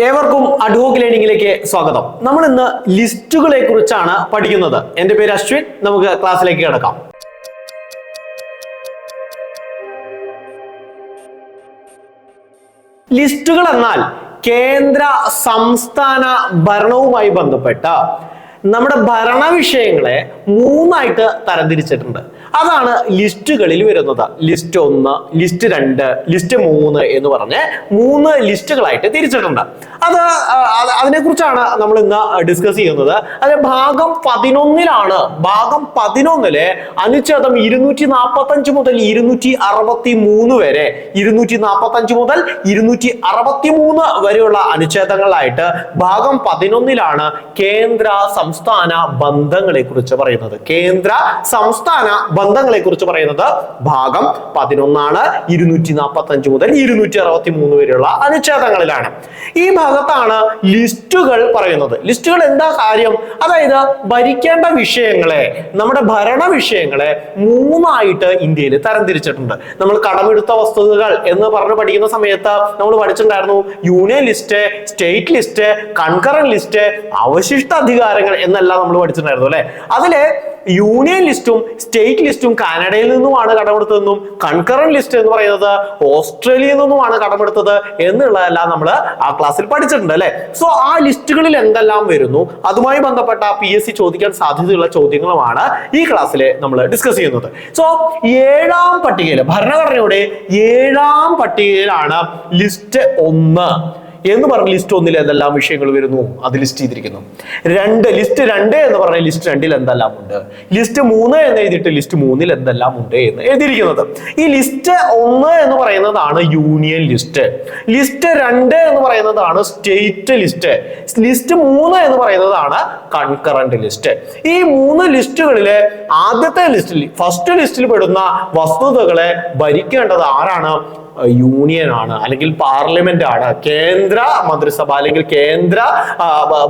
ഏവർക്കും അഡ്വോക്ക് ലേണിംഗിലേക്ക് സ്വാഗതം. നമ്മൾ ഇന്ന് ലിസ്റ്റുകളെ കുറിച്ചാണ് പഠിക്കുന്നത്. എൻ്റെ പേര് അശ്വിൻ. നമുക്ക് ക്ലാസ്സിലേക്ക് കിടക്കാം. ലിസ്റ്റുകൾ എന്നാൽ കേന്ദ്ര സംസ്ഥാന ഭരണവുമായി ബന്ധപ്പെട്ട നമ്മുടെ ഭരണ വിഷയങ്ങളെ മൂന്നായിട്ട് തരംതിരിച്ചിട്ടുണ്ട്. അതാണ് ലിസ്റ്റുകളിൽ വരുന്നത്. ലിസ്റ്റ് 1, ലിസ്റ്റ് 2, ലിസ്റ്റ് 3 എന്ന് പറഞ്ഞ് 3 ലിസ്റ്റുകളായിട്ട് തിരിച്ചിട്ടുണ്ട്. അതിനെക്കുറിച്ചാണ് നമ്മൾ ഇന്ന് ഡിസ്കസ് ചെയ്യുന്നത്. അത് ഭാഗം 11ലാണ്. ഭാഗം 11 അനുച്ഛേദം 245 മുതൽ 263 വരെ, 245 മുതൽ 263 വരെയുള്ള അനുച്ഛേദങ്ങളായിട്ട് ഭാഗം 11ലാണ് കേന്ദ്ര സംസ്ഥാന ബന്ധങ്ങളെ കുറിച്ച് പറയുന്നത്. കേന്ദ്ര സംസ്ഥാന ബന്ധങ്ങളെ കുറിച്ച് പറയുന്നത് ഭാഗം 11 245 മുതൽ 263 വരെയുള്ള അനുച്ഛേദങ്ങളിലാണ്. ഈ ഭാഗത്താണ് ലിസ്റ്റുകൾ പറയുന്നത്. ലിസ്റ്റുകൾ എന്താ കാര്യം? അതായത് ഭരിക്കേണ്ട വിഷയങ്ങളെ, നമ്മുടെ ഭരണ വിഷയങ്ങളെ മൂന്നായിട്ട് ഇന്ത്യയിൽ തരംതിരിച്ചിട്ടുണ്ട്. നമ്മൾ കടമെടുത്ത വസ്തുതകൾ എന്ന് പറഞ്ഞ് പഠിക്കുന്ന സമയത്ത് നമ്മൾ പഠിച്ചിട്ടുണ്ടായിരുന്നു union list, state list, concurrent list, അവശിഷ്ട അധികാരങ്ങൾ എന്നെല്ലാം നമ്മൾ പഠിച്ചിട്ടുണ്ടായിരുന്നു അല്ലെ. അതിലെ യൂണിയൻ ലിസ്റ്റും സ്റ്റേറ്റ് ലിസ്റ്റും കാനഡയിൽ നിന്നുമാണ് കടമെടുത്തതെന്നും കൺകറന്റ് ലിസ്റ്റ് എന്ന് പറയുന്നത് ഓസ്ട്രേലിയയിൽ നിന്നുമാണ് കടമെടുത്തത് എന്നുള്ളതെല്ലാം നമ്മൾ ആ ക്ലാസ്സിൽ പഠിച്ചിട്ടുണ്ട് അല്ലെ. സോ ആ ലിസ്റ്റുകളിൽ എന്തെല്ലാം വരുന്നു, അതുമായി ബന്ധപ്പെട്ട PSC ചോദിക്കാൻ സാധ്യതയുള്ള ചോദ്യങ്ങളുമാണ് ഈ ക്ലാസ്സിൽ നമ്മൾ ഡിസ്കസ് ചെയ്യുന്നത്. സോ 7ാം പട്ടികയിൽ, ഭരണഘടനയുടെ 7ാം പട്ടികയിലാണ് ലിസ്റ്റ് 1 എന്ന് പറഞ്ഞ ലിസ്റ്റ് 1 എന്തെല്ലാം വിഷയങ്ങൾ വരുന്നു അത് ലിസ്റ്റ് ചെയ്തിരിക്കുന്നു. ലിസ്റ്റ് 2 എന്ന് പറഞ്ഞ ലിസ്റ്റ് 2 എന്തെല്ലാം ഉണ്ട്, ലിസ്റ്റ് 3 എന്ന് എഴുതിയിട്ട് ലിസ്റ്റ് 3 എന്തെല്ലാം ഉണ്ട് എന്ന് എഴുതിയിരിക്കുന്നത്. ഈ ലിസ്റ്റ് 1 എന്ന് പറയുന്നതാണ് യൂണിയൻ ലിസ്റ്റ്, ലിസ്റ്റ് 2 എന്ന് പറയുന്നതാണ് സ്റ്റേറ്റ് ലിസ്റ്റ്, ലിസ്റ്റ് 3 എന്ന് പറയുന്നതാണ് കൺകറന്റ് ലിസ്റ്റ്. ഈ 3 ലിസ്റ്റുകളിലെ ആദ്യത്തെ ലിസ്റ്റിൽ, ഫസ്റ്റ് ലിസ്റ്റിൽ പെടുന്ന വസ്തുതകളെ ഭരിക്കേണ്ടത് ആരാണ്? യൂണിയൻ ആണ്, അല്ലെങ്കിൽ പാർലമെന്റ് ആണ്, കേന്ദ്ര മന്ത്രിസഭ അല്ലെങ്കിൽ കേന്ദ്ര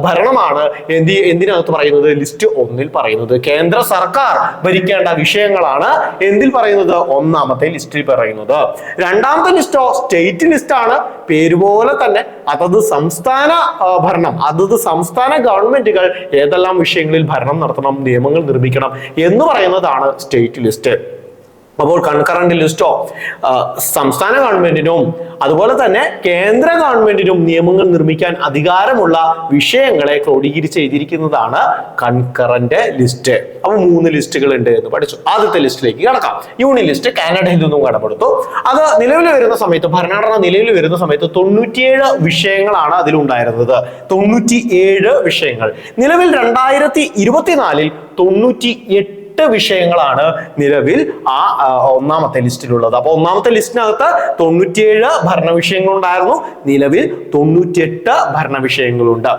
ഭരണമാണ്. എന്തിനകത്ത് പറയുന്നത്? ലിസ്റ്റ് 1 പറയുന്നത് കേന്ദ്ര സർക്കാർ ഭരിക്കേണ്ട വിഷയങ്ങളാണ് എന്തിൽ പറയുന്നത്? 1ാമത്തെ ലിസ്റ്റിൽ പറയുന്നത്. 2ാമത്തെ ലിസ്റ്റോ സ്റ്റേറ്റ് ലിസ്റ്റ് ആണ്. പേര് പോലെ തന്നെ അതത് സംസ്ഥാന ഭരണം, അതത് സംസ്ഥാന ഗവൺമെന്റുകൾ ഏതെല്ലാം വിഷയങ്ങളിൽ ഭരണം നടത്തണം, നിയമങ്ങൾ നിർമ്മിക്കണം എന്ന് പറയുന്നതാണ് സ്റ്റേറ്റ് ലിസ്റ്റ്. അപ്പോൾ കൺകറന്റ് ലിസ്റ്റോ സംസ്ഥാന ഗവൺമെന്റിനും അതുപോലെ തന്നെ കേന്ദ്ര ഗവൺമെന്റിനും നിയമങ്ങൾ നിർമ്മിക്കാൻ അധികാരമുള്ള വിഷയങ്ങളെ ക്രോഡീകരിച്ച് എഴുതിയിരിക്കുന്നതാണ് കൺകറന്റ് ലിസ്റ്റ്. അപ്പൊ 3 ലിസ്റ്റുകൾ ഉണ്ട് എന്ന് പഠിച്ചു. ആദ്യത്തെ ലിസ്റ്റിലേക്ക് കടക്കാം. യൂണിയൻ ലിസ്റ്റ് കാനഡയിൽ നിന്നും കടമെടുത്തു. അത് നിലവിൽ വരുന്ന സമയത്ത്, ഭരണഘടന നിലവിൽ വരുന്ന സമയത്ത് 97 വിഷയങ്ങളാണ് അതിലുണ്ടായിരുന്നത്. 97 വിഷയങ്ങൾ. നിലവിൽ 2024 98 വിഷയങ്ങളാണ് നിലവിൽ ആ 1ാമത്തെ ലിസ്റ്റിലുള്ളത്. അപ്പൊ 1ാമത്തെ ലിസ്റ്റിനകത്ത് 97 ഭരണ വിഷയങ്ങൾ ഉണ്ടായിരുന്നു. നിലവിൽ 98 ഭരണ വിഷയങ്ങളുണ്ട്.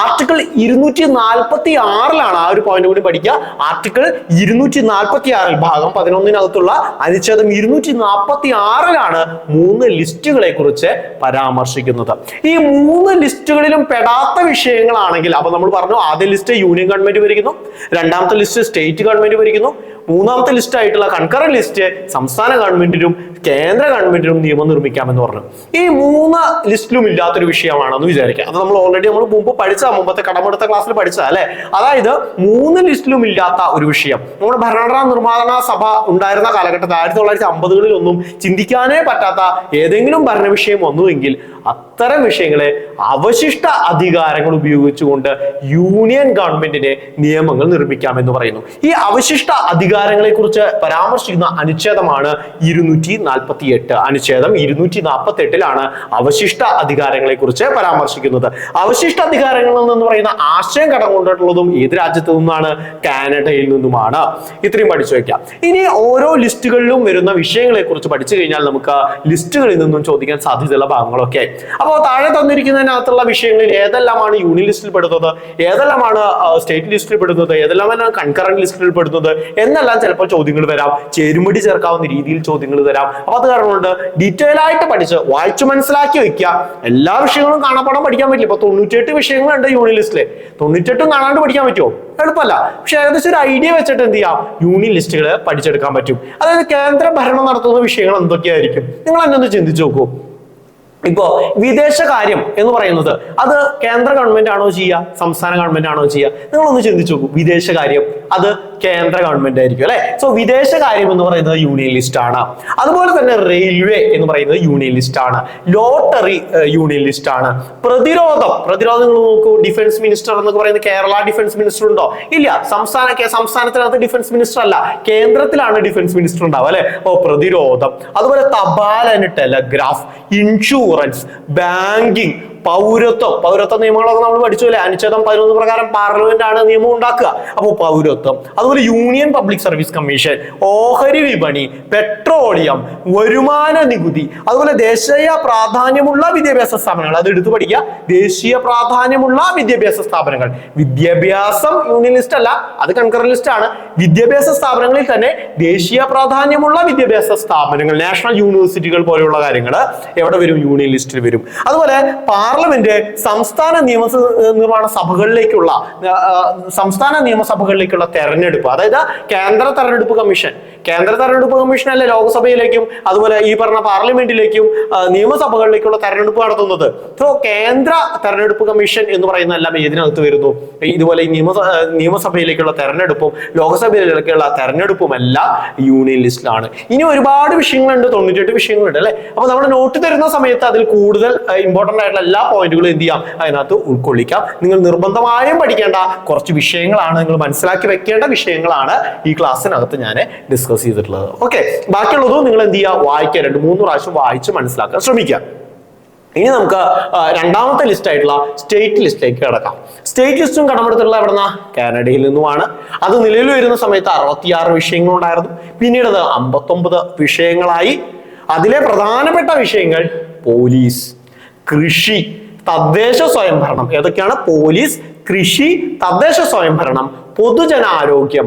ആർട്ടിക്കിൾ 246 ആ ഒരു പോയിന്റ് കൂടി പഠിക്കുക. ആർട്ടിക്കിൾ 246 ഭാഗം 11 അനുച്ഛേദം 246 3 ലിസ്റ്റുകളെ കുറിച്ച് പരാമർശിക്കുന്നത്. ഈ 3 ലിസ്റ്റുകളിലും പെടാത്ത വിഷയങ്ങളാണെങ്കിൽ, അപ്പൊ നമ്മൾ പറഞ്ഞു ആദ്യ ലിസ്റ്റ് യൂണിയൻ ഗവൺമെന്റ് ഭരിക്കുന്നു, 2ാമത്തെ ലിസ്റ്റ് സ്റ്റേറ്റ് ഗവൺമെന്റ് ഭരിക്കുന്നു, 3ാമത്തെ ലിസ്റ്റ് ആയിട്ടുള്ള കൺകറന്റ് ലിസ്റ്റ് സംസ്ഥാന ഗവൺമെന്റിനും കേന്ദ്ര ഗവൺമെന്റിനും നിയമം നിർമ്മിക്കാമെന്ന് പറഞ്ഞു. ഈ 3 ലിസ്റ്റിലും ഇല്ലാത്തൊരു വിഷയമാണെന്ന് വിചാരിക്കാം. അത് നമ്മൾ മുമ്പ് പഠിച്ച, മുമ്പത്തെ കടമെടുത്ത ക്ലാസ്സിൽ പഠിച്ചത് അല്ലെ. അതായത് 3 ലിസ്റ്റിലും ഇല്ലാത്ത ഒരു വിഷയം. നമ്മുടെ ഭരണഘടനാ നിർമ്മാണ സഭ ഉണ്ടായിരുന്ന കാലഘട്ടത്തിൽ 1950കളിലൊന്നും ചിന്തിക്കാനേ പറ്റാത്ത ഏതെങ്കിലും ഭരണ വിഷയം വന്നുവെങ്കിൽ അത്തരം വിഷയങ്ങളെ അവശിഷ്ട അധികാരങ്ങൾ ഉപയോഗിച്ചുകൊണ്ട് യൂണിയൻ ഗവൺമെന്റിനെ നിയമങ്ങൾ നിർമ്മിക്കാമെന്ന് പറയുന്നു. ഈ അവശിഷ്ട അധികാരങ്ങളെ കുറിച്ച് പരാമർശിക്കുന്ന അനുച്ഛേദമാണ് 248. അനുച്ഛേദം 248 അവശിഷ്ട അധികാരങ്ങളെ കുറിച്ച് പരാമർശിക്കുന്നത്. അവശിഷ്ട അധികാരങ്ങൾ എന്ന് പറയുന്ന ആശയം കടം കൊണ്ടിട്ടുള്ളതും ഏത് രാജ്യത്തു നിന്നാണ്? കാനഡയിൽ നിന്നുമാണ്. ഇത്രയും പഠിച്ചു വെക്കാം. ഇനി ഓരോ ലിസ്റ്റുകളിലും വരുന്ന വിഷയങ്ങളെ കുറിച്ച് പഠിച്ചു കഴിഞ്ഞാൽ നമുക്ക് ലിസ്റ്റുകളിൽ നിന്നും ചോദിക്കാൻ സാധ്യതയുള്ള ഭാഗങ്ങളൊക്കെ. അപ്പോൾ താഴെ തന്നിരിക്കുന്നതിനകത്തുള്ള വിഷയങ്ങളിൽ ഏതെല്ലാമാണ് യൂണിയൻ ലിസ്റ്റിൽ പെടുന്നത്, ഏതെല്ലാമാണ് സ്റ്റേറ്റ് ലിസ്റ്റിൽ പെടുന്നത്, ഏതെല്ലാമാണ് കൺകറന്റ് ലിസ്റ്റിൽ പെടുന്നത് എന്നെല്ലാം ചിലപ്പോൾ ചോദ്യങ്ങൾ വരാം. ചേരുമ്പടി ചേർക്കാവുന്ന രീതിയിൽ ചോദ്യങ്ങൾ തരാം. അപ്പൊ അത് കാരണം കൊണ്ട് ഡീറ്റെയിൽ ആയിട്ട് പഠിച്ച് വായിച്ചു മനസ്സിലാക്കി വെക്കുക. എല്ലാ വിഷയങ്ങളും കാണാപ്പാടം പഠിക്കാൻ പറ്റില്ല. ഇപ്പൊ 98 വിഷയങ്ങളുണ്ട് യൂണിയൻ ലിസ്റ്റില്. 98 കാണാണ്ട് പഠിക്കാൻ പറ്റുമോ? എളുപ്പമല്ല. പക്ഷെ ഏകദേശം ഒരു ഐഡിയ വെച്ചിട്ട് എന്ത് ചെയ്യാം? യൂണിയൻ ലിസ്റ്റുകൾ പഠിച്ചെടുക്കാൻ പറ്റും. അതായത് കേന്ദ്ര ഭരണം നടത്തുന്ന വിഷയങ്ങൾ എന്തൊക്കെയായിരിക്കും? നിങ്ങൾ എന്നെ ഒന്ന് ചിന്തിച്ചു നോക്കൂ. ഇപ്പോ വിദേശകാര്യം എന്ന് പറയുന്നത് അത് കേന്ദ്ര ഗവൺമെന്റ് ആണോ ചെയ്യുക, സംസ്ഥാന ഗവൺമെന്റ് ആണോ ചെയ്യുക? നിങ്ങളൊന്ന് ചിന്തിച്ചു നോക്കൂ. വിദേശകാര്യം അത് കേന്ദ്ര ഗവൺമെന്റ് ആയിരിക്കും അല്ലെ. സോ വിദേശകാര്യം എന്ന് പറയുന്നത് യൂണിയൻ ലിസ്റ്റ് ആണ്. അതുപോലെ തന്നെ റെയിൽവേ എന്ന് പറയുന്നത് യൂണിയൻ ലിസ്റ്റ് ആണ്. ലോട്ടറി യൂണിയൻ ലിസ്റ്റ് ആണ്. പ്രതിരോധം നിങ്ങൾ നോക്കൂ. ഡിഫൻസ് മിനിസ്റ്റർ എന്നൊക്കെ പറയുന്നത് കേരള ഡിഫൻസ് മിനിസ്റ്റർ ഉണ്ടോ? ഇല്ല. സംസ്ഥാനത്തിനകത്ത് ഡിഫൻസ് മിനിസ്റ്റർ അല്ല, കേന്ദ്രത്തിലാണ് ഡിഫൻസ് മിനിസ്റ്റർ ഉണ്ടാവുക അല്ലെ. അപ്പോ പ്രതിരോധം. അതുപോലെ തപാൽ ആൻഡ് ടെലഗ്രാഫ്, ഇൻഷുറൻസ്, ബാങ്കിങ്, പൗരത്വ നിയമങ്ങളൊക്കെ നമ്മൾ പഠിച്ചു. അനുച്ഛേദം 11 പ്രകാരം പാർലമെന്റ് ആണ് നിയമം ഉണ്ടാക്കുക. അപ്പോൾ പൗരത്വം. അതുപോലെ യൂണിയൻ പബ്ലിക് സർവീസ് കമ്മീഷൻ, ഓഹരി വിപണി, പെട്രോളിയം, വരുമാന നികുതി, അതുപോലെ ദേശീയ പ്രാധാന്യമുള്ള വിദ്യാഭ്യാസ സ്ഥാപനങ്ങൾ, അത് എടുത്തു പഠിക്കുക. ദേശീയ പ്രാധാന്യമുള്ള വിദ്യാഭ്യാസ സ്ഥാപനങ്ങൾ. വിദ്യാഭ്യാസം യൂണിയൻ ലിസ്റ്റ് അല്ല, അത് കൺകറന്റ് ലിസ്റ്റ് ആണ്. വിദ്യാഭ്യാസ സ്ഥാപനങ്ങളിൽ തന്നെ ദേശീയ പ്രാധാന്യമുള്ള വിദ്യാഭ്യാസ സ്ഥാപനങ്ങൾ, നാഷണൽ യൂണിവേഴ്സിറ്റികൾ പോലെയുള്ള കാര്യങ്ങൾ എവിടെ വരും? യൂണിയൻ ലിസ്റ്റിൽ വരും. അതുപോലെ പാർലമെന്റ് സംസ്ഥാന നിയമനിർമ്മാണ നിയമസഭകളിലേക്കുള്ള തെരഞ്ഞെടുപ്പ്, അതായത് കേന്ദ്ര തെരഞ്ഞെടുപ്പ് കമ്മീഷൻ അല്ലെ ലോക്സഭയിലേക്കും അതുപോലെ ഈ പറഞ്ഞ പാർലമെന്റിലേക്കും നിയമസഭകളിലേക്കുള്ള തെരഞ്ഞെടുപ്പ് നടത്തുന്നത്. സോ കേന്ദ്ര തെരഞ്ഞെടുപ്പ് കമ്മീഷൻ എന്ന് പറയുന്ന എല്ലാം ഏതിനകത്ത് വരുന്നു? ഇതുപോലെ ഈ നിയമസഭയിലേക്കുള്ള തെരഞ്ഞെടുപ്പും ലോക്സഭയിലേക്കുള്ള തെരഞ്ഞെടുപ്പും എല്ലാം യൂണിയൻ ലിസ്റ്റിലാണ്. ഇനി ഒരുപാട് വിഷയങ്ങളുണ്ട്, 98 വിഷയങ്ങളുണ്ട് അല്ലെ. അപ്പൊ നമ്മൾ നോട്ട് തരുന്ന സമയത്ത് അതിൽ കൂടുതൽ ഇമ്പോർട്ടന്റ് ആയിട്ടുള്ള എല്ലാ പോയിന്റുകളും എന്ത് ചെയ്യാം, അതിനകത്ത് ഉൾക്കൊള്ളിക്കാം. നിങ്ങൾ നിർബന്ധമായും പഠിക്കേണ്ട കുറച്ച് വിഷയങ്ങളാണ്, നിങ്ങൾ മനസ്സിലാക്കി വെക്കേണ്ട വിഷയങ്ങളാണ് ഈ ക്ലാസ്സിനകത്ത് ഞാൻ ഡിസ്കസ് ചെയ്തിട്ടുള്ളത്. ഓക്കെ, ബാക്കിയുള്ളതും നിങ്ങൾ എന്ത് ചെയ്യുക, വായിക്കുക. 2-3 പ്രാവശ്യം വായിച്ച് മനസ്സിലാക്കാൻ ശ്രമിക്കുക. ഇനി നമുക്ക് രണ്ടാമത്തെ ലിസ്റ്റ് ആയിട്ടുള്ള സ്റ്റേറ്റ് ലിസ്റ്റിലേക്ക് കിടക്കാം. സ്റ്റേറ്റ് ലിസ്റ്റും കടമെടുത്തുള്ള എവിടെന്നാ? കാനഡയിൽ നിന്നുമാണ്. അത് നിലവിൽ വരുന്ന സമയത്ത് 66 വിഷയങ്ങളുണ്ടായിരുന്നു. പിന്നീട് അത് 59 വിഷയങ്ങളായി. അതിലെ പ്രധാനപ്പെട്ട വിഷയങ്ങൾ പോലീസ്, കൃഷി, തദ്ദേശ സ്വയംഭരണം. ഏതൊക്കെയാണ്? പോലീസ്, കൃഷി, തദ്ദേശ സ്വയംഭരണം, പൊതുജനാരോഗ്യം,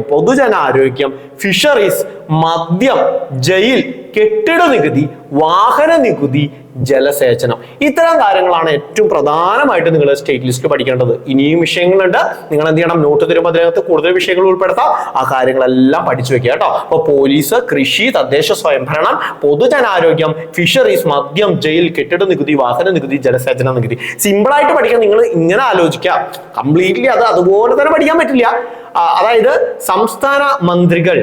ഫിഷറീസ്, മദ്യം, ജയിൽ, കെട്ടിട നികുതി, വാഹന നികുതി, ജലസേചനം. ഇത്തരം കാര്യങ്ങളാണ് ഏറ്റവും പ്രധാനമായിട്ട് നിങ്ങൾ സ്റ്റേറ്റ് ലിസ്റ്റ് പഠിക്കേണ്ടത്. ഇനിയും വിഷയങ്ങളുണ്ട്. നിങ്ങൾ എന്ത് ചെയ്യണം? നോട്ട് തരുമ്പോൾ അതിനകത്ത് കൂടുതൽ വിഷയങ്ങൾ ഉൾപ്പെടുത്താം. ആ കാര്യങ്ങളെല്ലാം പഠിച്ചു വെക്കുക കേട്ടോ. അപ്പൊ പോലീസ്, കൃഷി, തദ്ദേശ സ്വയംഭരണം, പൊതുജനാരോഗ്യം, ഫിഷറീസ്, മദ്യം, ജയിൽ, കെട്ടിട നികുതി, വാഹന നികുതി, ജലസേചന നികുതി. സിമ്പിൾ ആയിട്ട് പഠിക്കാൻ നിങ്ങൾ ഇങ്ങനെ ആലോചിക്കുക. കംപ്ലീറ്റ്ലി അത് അതുപോലെ തന്നെ പഠിക്കാൻ പറ്റില്ല. അതായത് സംസ്ഥാന മന്ത്രികൾ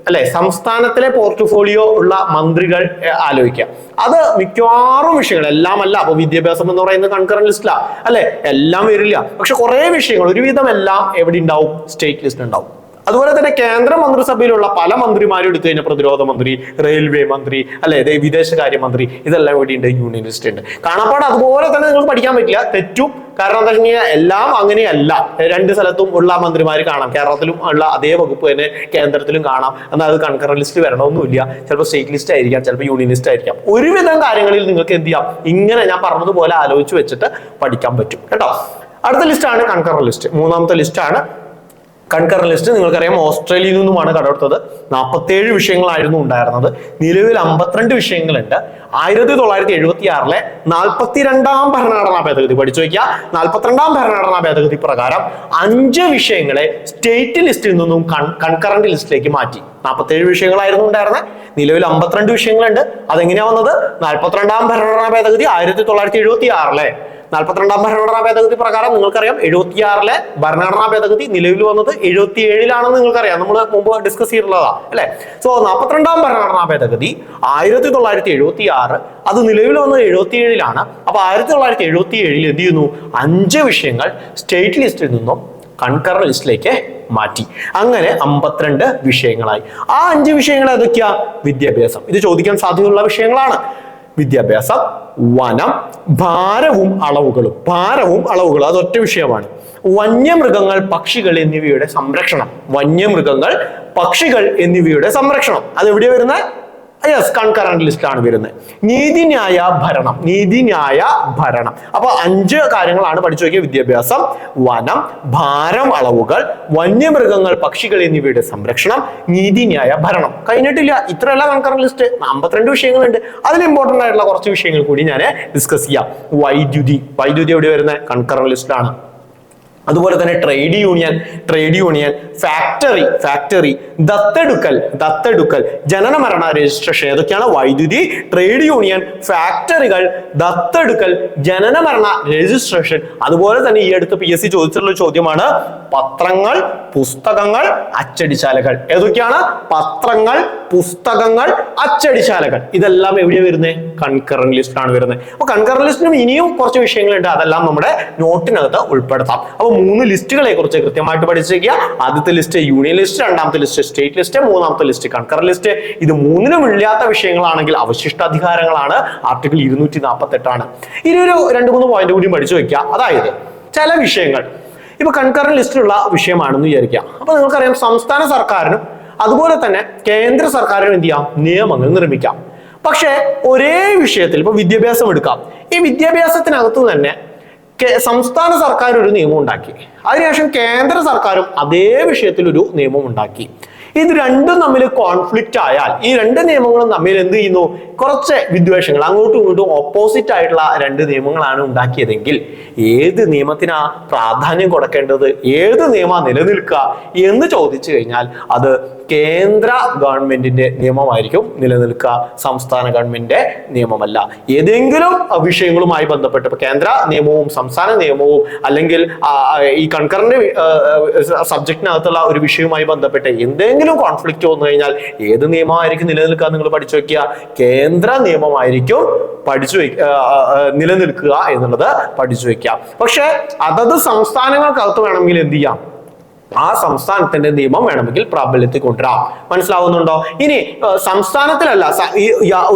അല്ലെ, സംസ്ഥാനത്തിലെ പോർട്ട്ഫോളിയോ ഉള്ള മന്ത്രികൾ ആലോചിക്കാം. അത് മിക്കവാറും വിഷയങ്ങൾ എല്ലാം അല്ല. അപ്പൊ വിദ്യാഭ്യാസം എന്ന് പറയുന്നത് കൺകറന്റ് ലിസ്റ്റിലാ അല്ലെ, എല്ലാം വരില്ല. പക്ഷെ കുറെ വിഷയങ്ങൾ ഒരുവിധം എല്ലാം എവിടെ ഉണ്ടാവും? സ്റ്റേറ്റ് ലിസ്റ്റ് ഉണ്ടാവും. അതുപോലെ തന്നെ കേന്ദ്ര മന്ത്രിസഭയിലുള്ള പല മന്ത്രിമാരും എടുത്തു കഴിഞ്ഞാൽ പ്രതിരോധ മന്ത്രി, റെയിൽവേ മന്ത്രി അല്ലെ, വിദേശകാര്യ മന്ത്രി, ഇതെല്ലാം എവിടെയുണ്ട്? യൂണിയൻ ലിസ്റ്റ് ഉണ്ട്. കാണാപ്പാട് അതുപോലെ തന്നെ നിങ്ങൾക്ക് പഠിക്കാൻ പറ്റില്ല, തെറ്റും. കാരണം എന്താ വെച്ച് കഴിഞ്ഞാൽ എല്ലാം അങ്ങനെയല്ല. 2 സ്ഥലത്തും ഉള്ള മന്ത്രിമാർ കാണാം. കേരളത്തിലും ഉള്ള അതേ വകുപ്പ് തന്നെ കേന്ദ്രത്തിലും കാണാം. എന്നാൽ അത് കൺകറന്റ് ലിസ്റ്റ് വരണമെന്നില്ല. ചിലപ്പോൾ സ്റ്റേറ്റ് ലിസ്റ്റ് ആയിരിക്കാം, ചിലപ്പോൾ യൂണിയൻ ലിസ്റ്റ് ആയിരിക്കാം. ഒരുവിധം കാര്യങ്ങളിൽ നിങ്ങൾക്ക് എന്ത് ചെയ്യാം? ഇങ്ങനെ ഞാൻ പറഞ്ഞതുപോലെ ആലോചിച്ച് വെച്ചിട്ട് പഠിക്കാൻ പറ്റും കേട്ടോ. അടുത്ത ലിസ്റ്റാണ് കൺകറന്റ് ലിസ്റ്റ്. മൂന്നാമത്തെ ലിസ്റ്റാണ് കൺകറന്റ് ലിസ്റ്റ്. നിങ്ങൾക്കറിയാം ഓസ്ട്രേലിയയിൽ നിന്നുമാണ് കടമെടുത്തത്. 47 വിഷയങ്ങളായിരുന്നു ഉണ്ടായിരുന്നത്. നിലവിൽ 52 വിഷയങ്ങളുണ്ട്. 1976 42ാം ഭരണഘടനാ ഭേദഗതി പഠിച്ചു വയ്ക്കുക. 42ാം ഭരണഘടനാ ഭേദഗതി പ്രകാരം 5 വിഷയങ്ങളെ സ്റ്റേറ്റ് ലിസ്റ്റിൽ നിന്നും കൺകറന്റ് ലിസ്റ്റിലേക്ക് മാറ്റി. 47 വിഷയങ്ങളായിരുന്നു ഉണ്ടായിരുന്നത്. നിലവിൽ 52 വിഷയങ്ങളുണ്ട്. അതെങ്ങനെയാ വന്നത്? 42ാം ഭരണഘടനാ ഭേദഗതി 1976 42ാം ഭരണഘടനാ ഭേദഗതി പ്രകാരം നിങ്ങൾക്കറിയാം 76 ഭരണഘടനാ ഭേദഗതി നിലവിൽ വന്നത് 77 നിങ്ങൾക്കറിയാം, നമ്മൾ മുമ്പ് ഡിസ്കസ് ചെയ്തിട്ടുള്ളതാ അല്ലെ. സോ 42ാം ഭരണഘടനാ ഭേദഗതി 1976 അത് നിലവിൽ വന്നത് 77. അപ്പൊ 1977 എന്ത് ചെയ്യുന്നു? 5 വിഷയങ്ങൾ സ്റ്റേറ്റ് ലിസ്റ്റിൽ നിന്നും കൺകറന്റ് ലിസ്റ്റിലേക്ക് മാറ്റി. അങ്ങനെ 52 വിഷയങ്ങളായി. ആ 5 വിഷയങ്ങൾ ഏതൊക്കെയാ? വിദ്യാഭ്യാസം, ഇത് ചോദിക്കാൻ സാധ്യതയുള്ള വിഷയങ്ങളാണ്. വിദ്യാഭ്യാസം, വനം, ഭാരവും അളവുകളും അതൊറ്റ വിഷയമാണ്. വന്യമൃഗങ്ങൾ, പക്ഷികൾ എന്നിവയുടെ സംരക്ഷണം, അത് എവിടെയാ വരുന്നത്? കൺകറന്റ് ലിസ്റ്റിലാണ് വരുന്നത്. നീതിന്യായ ഭരണം. അപ്പൊ 5 കാര്യങ്ങളാണ് പഠിച്ചു നോക്കിയ: വിദ്യാഭ്യാസം, വനം, ഭാരം, അളവുകൾ, വന്യമൃഗങ്ങൾ, പക്ഷികൾ എന്നിവയുടെ സംരക്ഷണം, നീതിന്യായ ഭരണം. കഴിഞ്ഞിട്ടില്ല, ഇത്രയല്ല കൺകറന്റ് ലിസ്റ്റ്. 52 വിഷയങ്ങളുണ്ട്. അതിൽ ഇമ്പോർട്ടന്റ് ആയിട്ടുള്ള കുറച്ച് വിഷയങ്ങൾ കൂടി ഞാൻ ഡിസ്കസ് ചെയ്യാം. വൈദ്യുതി എവിടെ വരുന്നത്? കൺകറന്റ് ലിസ്റ്റിലാണ്. അതുപോലെ തന്നെ ട്രേഡ് യൂണിയൻ, ഫാക്ടറി, ദത്തെടുക്കൽ, ജനന മരണ രജിസ്ട്രേഷൻ. ഏതൊക്കെയാണ്? വൈദ്യുതി, ട്രേഡ് യൂണിയൻ, ഫാക്ടറികൾ, ദത്തെടുക്കൽ, ജനന മരണ രജിസ്ട്രേഷൻ. അതുപോലെ തന്നെ ഈ അടുത്ത് PSC ചോദിച്ചിട്ടുള്ള ചോദ്യമാണ് പത്രങ്ങൾ, പുസ്തകങ്ങൾ, അച്ചടിശാലകൾ. ഏതൊക്കെയാണ്? പത്രങ്ങൾ, പുസ്തകങ്ങൾ, അച്ചടിശാലകൾ. ഇതെല്ലാം എവിടെയാണ് വരുന്നത്? കൺകറന്റ് ലിസ്റ്റ് ആണ് വരുന്നത്. അപ്പൊ കൺകറന്റ് ലിസ്റ്റിനും ഇനിയും കുറച്ച് വിഷയങ്ങളുണ്ട്, അതെല്ലാം നമ്മുടെ നോട്ടിനകത്ത് ഉൾപ്പെടുത്താം. അപ്പൊ 3 ലിസ്റ്റുകളെ കുറിച്ച് കൃത്യമായിട്ട് പഠിച്ചേക്കുക. ആദ്യത്തെ ലിസ്റ്റ് യൂണിയൻ ലിസ്റ്റ്, രണ്ടാമത്തെ ലിസ്റ്റ് സ്റ്റേറ്റ് ലിസ്റ്റ്, മൂന്നാമത്തെ ലിസ്റ്റ് കൺകറന്റ് ലിസ്റ്റ്. ഇത് 3നും ഇല്ലാത്ത വിഷയങ്ങളാണെങ്കിൽ അവശിഷ്ടാധികാരങ്ങളാണ്, ആർട്ടിക്കിൾ 248 ആണ്. ഇനി ഒരു 2-3 പോയിന്റ് കൂടി പഠിച്ചു വെക്കുക. അതായത് ചില വിഷയങ്ങൾ ഇപ്പൊ കൺകറന്റ് ലിസ്റ്റിലുള്ള വിഷയമാണെന്ന് വിചാരിക്കാം. അപ്പൊ നിങ്ങൾക്കറിയാം സംസ്ഥാന സർക്കാരിനും അതുപോലെ തന്നെ കേന്ദ്ര സർക്കാരിനും എന്ത് ചെയ്യാം? നിയമങ്ങൾ നിർമ്മിക്കാം. പക്ഷേ ഒരേ വിഷയത്തിൽ ഇപ്പൊ വിദ്യാഭ്യാസം എടുക്കാം. ഈ വിദ്യാഭ്യാസത്തിനകത്ത് തന്നെ സംസ്ഥാന സർക്കാർ ഒരു നിയമം ഉണ്ടാക്കി, അതിനുശേഷം കേന്ദ്ര സർക്കാരും അതേ വിഷയത്തിൽ ഒരു നിയമം ഉണ്ടാക്കി. ഇത് രണ്ടും തമ്മിൽ കോൺഫ്ലിക്റ്റ് ആയാൽ ഈ 2 നിയമങ്ങളും തമ്മിൽ എന്ത് ചെയ്യുന്നു? കുറച്ച് വിദ്വേഷങ്ങൾ, അങ്ങോട്ടും ഇങ്ങോട്ടും ഓപ്പോസിറ്റ് ആയിട്ടുള്ള 2 നിയമങ്ങളാണ് ഉണ്ടാക്കിയതെങ്കിൽ ഏത് നിയമത്തിനാ പ്രാധാന്യം കൊടുക്കേണ്ടത്, ഏത് നിയമം നിലനിൽക്കുക എന്ന് ചോദിച്ചു കഴിഞ്ഞാൽ അത് കേന്ദ്ര ഗവൺമെന്റിന്റെ നിയമമായിരിക്കും നിലനിൽക്കുക, സംസ്ഥാന ഗവൺമെന്റിന്റെ നിയമമല്ല. ഏതെങ്കിലും വിഷയങ്ങളുമായി ബന്ധപ്പെട്ട് ഇപ്പൊ കേന്ദ്ര നിയമവും സംസ്ഥാന നിയമവും അല്ലെങ്കിൽ ഈ കൺകറന്റ് സബ്ജക്റ്റിനകത്തുള്ള ഒരു വിഷയവുമായി ബന്ധപ്പെട്ട് എന്തെങ്കിലും കോൺഫ്ലിക്റ്റ് വന്നു കഴിഞ്ഞാൽ ഏത് നിയമമായിരിക്കും നിലനിൽക്കുക? നിങ്ങൾ പഠിച്ചു വെക്കുക, കേന്ദ്ര നിയമമായിരിക്കും നിലനിൽക്കുക എന്നുള്ളത് പഠിച്ചു വെക്കുക. പക്ഷെ അതത് സംസ്ഥാനങ്ങൾക്കകത്ത് വേണമെങ്കിൽ എന്ത് ചെയ്യാം? ആ സംസ്ഥാനത്തിന്റെ നിയമം വേണമെങ്കിൽ പ്രാബല്യത്തിൽ കൊണ്ടുവരാം. മനസ്സിലാവുന്നുണ്ടോ? ഇനി സംസ്ഥാനത്തിലല്ല,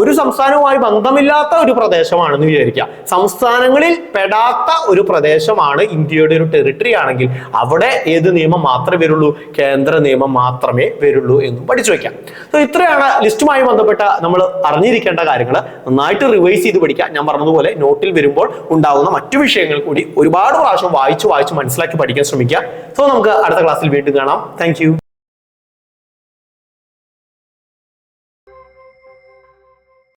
ഒരു സംസ്ഥാനവുമായി ബന്ധമില്ലാത്ത ഒരു പ്രദേശമാണെന്ന് വിചാരിക്കുക, സംസ്ഥാനങ്ങളിൽ പെടാത്ത ഒരു പ്രദേശമാണ്, ഇന്ത്യയുടെ ഒരു ടെറിട്ടറി ആണെങ്കിൽ അവിടെ ഏത് നിയമം മാത്രമേ വരുള്ളൂ? കേന്ദ്ര നിയമം മാത്രമേ വരുള്ളൂ എന്നും പഠിച്ചു വെക്കാം. സോ ഇത്രയാണ് ലിസ്റ്റുമായി ബന്ധപ്പെട്ട നമ്മൾ അറിഞ്ഞിരിക്കേണ്ട കാര്യങ്ങൾ. നന്നായിട്ട് റിവൈസ് ചെയ്ത് പഠിക്കാം. ഞാൻ പറഞ്ഞതുപോലെ നോട്ടിൽ വരുമ്പോൾ ഉണ്ടാകുന്ന മറ്റു വിഷയങ്ങൾ കൂടി ഒരുപാട് പ്രാവശ്യം വായിച്ച് മനസ്സിലാക്കി പഠിക്കാൻ ശ്രമിക്കുക. സോ നമുക്ക് അടുത്ത ക്ലാസ്സിൽ വീണ്ടും കാണാം. Thank you.